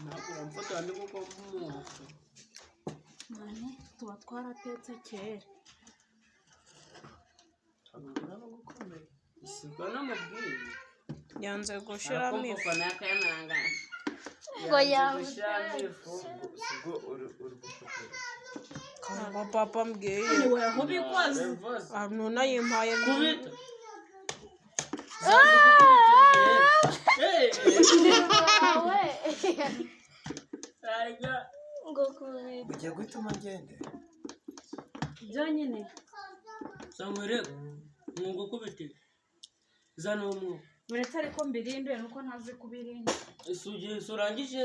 ntabwo wamfata ndi kuko umuhofu mane tuba twaratetse kera uraba gukomeye sibwo namubwiye yanze gushiramo ifu ngo yawe sibwo uri gufotora ngo papa mbwiye niwe nkubikoze none yimpaye kubita wawe ngo kubita ugiye gutuma ngende byonyine samwere mwugo kubita zana umwe uretse ariko mbirinde nuko ntazi kubirinda sugiye surangije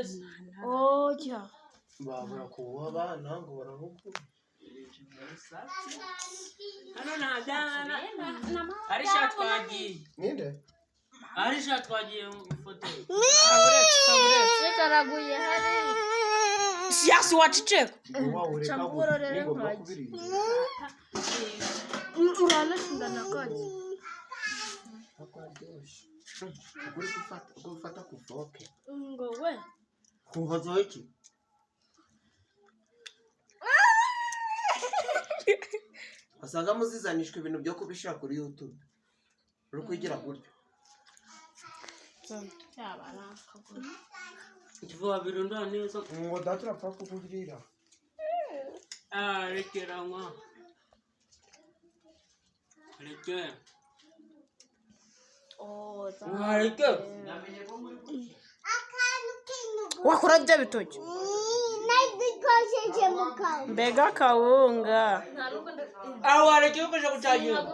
oya babura kuba abana ngo baramukura hano ntajyana arisha twagiye ninde arisha twagiye ifoto karaguye hari siyasi waceceka wawureka Chamburorere ngomba kwaje. kubirinda uranashinda nakaje akwaryoshye uri gufata ku foke ngo we kuhozaho iki wasanga muzizanishwa ibintu byo kubishyira kuri YouTube uri kwigira gutyo yaba nakagura ivuga birunda neza ngo data urapfa kukugirira rekera nwa rekera reke wakora bya bitoki mbega kawunga aho warekeye ukaja gucagira